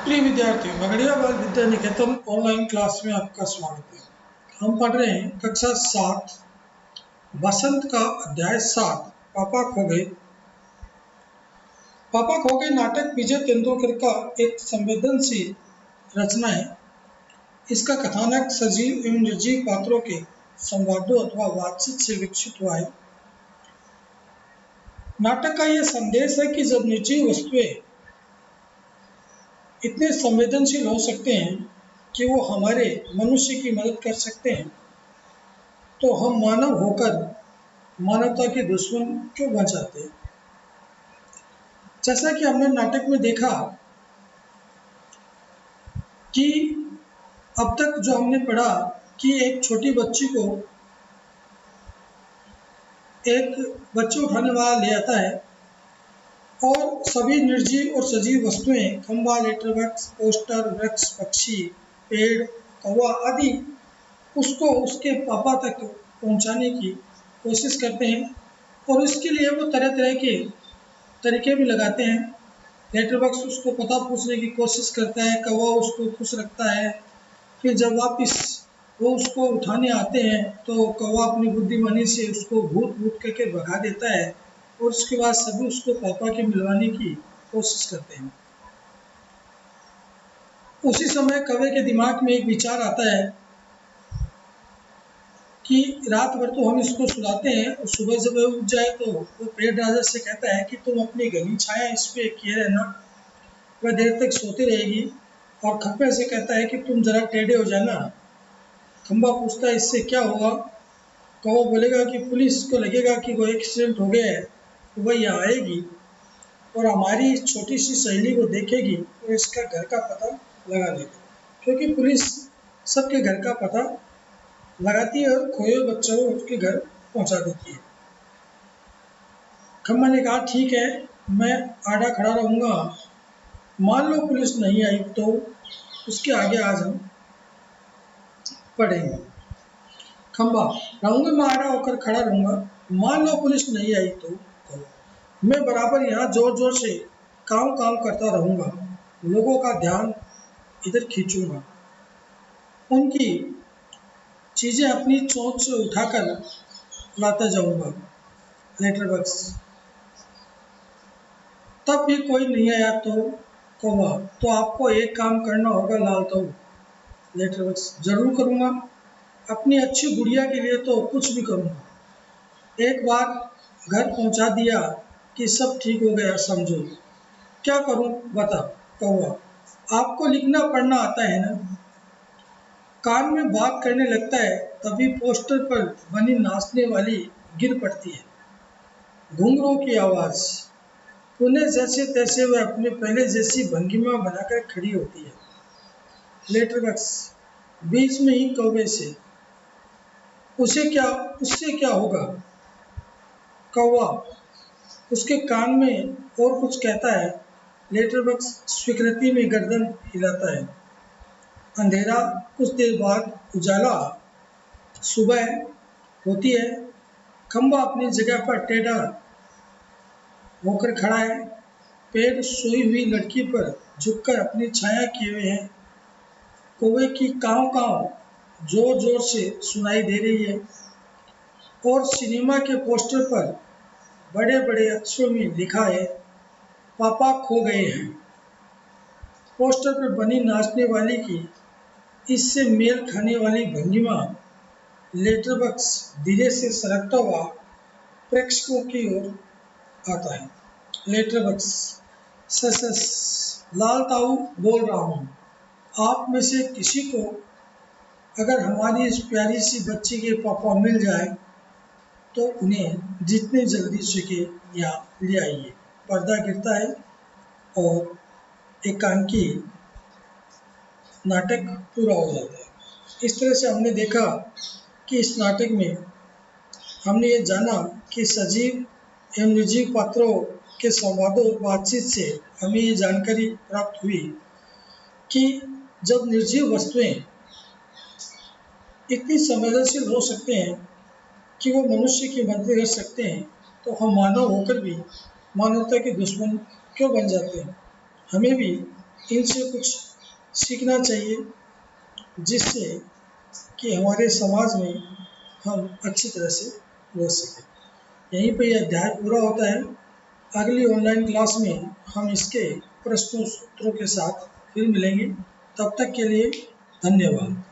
प्रिय विद्यार्थी, मगड़िया बाल विद्या निकेतन ऑनलाइन क्लास में आपका स्वागत है। हम पढ़ रहे हैं कक्षा 7 बसंत का अध्याय 7 पापा खो गए। पापा खो गए नाटक विजय तेंदुलकर का एक संवेदनशील रचना है। इसका कथानक सजीव एवं निर्जीव पात्रों के संवादों अथवा बातचीत से विकसित हुआ है। नाटक का यह संदेश है कि जब निर्जीव वस्तुएं इतने संवेदनशील हो सकते हैं कि वो हमारे मनुष्य की मदद कर सकते हैं, तो हम मानव होकर मानवता के दुश्मन क्यों बन जाते हैं। जैसा कि हमने नाटक में देखा कि अब तक जो हमने पढ़ा कि एक छोटी बच्ची को एक बच्चे उठाने वाला ले आता है और सभी निर्जीव और सजीव वस्तुएं, खंबा, लेटर बॉक्स, पोस्टर, वृक्ष, पक्षी, पेड़, कौवा आदि उसको उसके पापा तक पहुंचाने की कोशिश करते हैं और इसके लिए वो तरह तरह के तरीके भी लगाते हैं। लेटर बॉक्स उसको पता पूछने की कोशिश करता है, कौवा उसको खुश रखता है। फिर जब वापिस वो उसको उठाने आते हैं तो कौवा अपनी बुद्धिमानी से उसको भूत भूत करके भगा देता है और उसके बाद सभी उसको पापा के मिलवाने की कोशिश करते हैं। उसी समय कौवे के दिमाग में एक विचार आता है कि रात भर तो हम इसको सुलाते हैं और सुबह जब उठ जाए तो वो पेड़ राजा से कहता है कि तुम अपनी घनी छाया इस पे किए रहना, वह देर तक सोती रहेगी। और खप्पे से कहता है कि तुम जरा टेढ़े हो जाना। खंबा पूछता है इससे क्या होगा। कौवा बोलेगा कि पुलिस को लगेगा कि वो एक्सीडेंट हो गया है, तो वह यहाँ आएगी और हमारी छोटी सी सहेली को देखेगी और इसका घर का पता लगा लेगी, क्योंकि पुलिस सबके घर का पता लगाती है और खोए बच्चों को उसके घर पहुंचा देती है। खम्बा ने कहा ठीक है, मैं आड़ा खड़ा रहूंगा, मान लो पुलिस नहीं आई तो। उसके आगे आज हम पढ़ेंगे। खम्बा, रहूंगा, मैं आड़ा होकर खड़ा रहूंगा, मान लो पुलिस नहीं आई तो। मैं बराबर यहाँ जोर जोर से काम करता रहूंगा, लोगों का ध्यान इधर खींचूंगा, उनकी चीजें अपनी चोंच से उठाकर लाता जाऊंगा। लेटर बॉक्स, तब भी कोई नहीं आया तो कौवा, तो आपको एक काम करना होगा लाल ताऊ। लेटर बॉक्स, जरूर करूंगा, अपनी अच्छी गुड़िया के लिए तो कुछ भी करूंगा। एक बार घर पहुंचा दिया कि सब ठीक हो गया समझो। क्या करूं बता कौवा, आपको लिखना पढ़ना आता है ना। कान में बात करने लगता है तभी पोस्टर पर बनी नाचने वाली गिर पड़ती है। घुंघरू की आवाज, पुनः जैसे तैसे वह अपने पहले जैसी भंगिमा बनाकर खड़ी होती है। लेटर बॉक्स, बीच में ही कौवे से, उससे क्या होगा। कौवा उसके कान में और कुछ कहता है। लेटर बॉक्स स्वीकृति में गर्दन हिलाता है। अंधेरा, कुछ देर बाद उजाला, सुबह होती है। खंबा अपनी जगह पर टेढ़ा होकर खड़ा है। पेड़ सोई हुई लड़की पर झुककर अपनी छाया किए हुए हैं। कौवे की काव काव जोर जोर से सुनाई दे रही है और सिनेमा के पोस्टर पर बड़े बड़े अक्षरों में लिखा है पापा खो गए हैं। पोस्टर पर बनी नाचने वाली की इससे मेल खाने वाली भंगिमा लेटर बॉक्स धीरे से सरकता हुआ प्रेक्षकों की ओर आता है। लेटर बॉक्स, सस लाल ताऊ बोल रहा हूँ, आप में से किसी को अगर हमारी इस प्यारी सी बच्ची के पापा मिल जाए तो उन्हें जितनी जल्दी सके यहाँ ले आइए। पर्दा गिरता है और एकांकी नाटक पूरा हो जाता है। इस तरह से हमने देखा कि इस नाटक में हमने ये जाना कि सजीव एवं निर्जीव पात्रों के संवादों और बातचीत से हमें ये जानकारी प्राप्त हुई कि जब निर्जीव वस्तुएं इतनी संवेदनशील हो सकते हैं कि वो मनुष्य की मदद कर सकते हैं, तो हम मानव होकर भी मानवता के दुश्मन क्यों बन जाते हैं। हमें भी इनसे कुछ सीखना चाहिए, जिससे कि हमारे समाज में हम अच्छी तरह से रह सकें। यहीं पे यह अध्याय पूरा होता है। अगली ऑनलाइन क्लास में हम इसके प्रश्नों उत्तरों के साथ फिर मिलेंगे। तब तक के लिए धन्यवाद।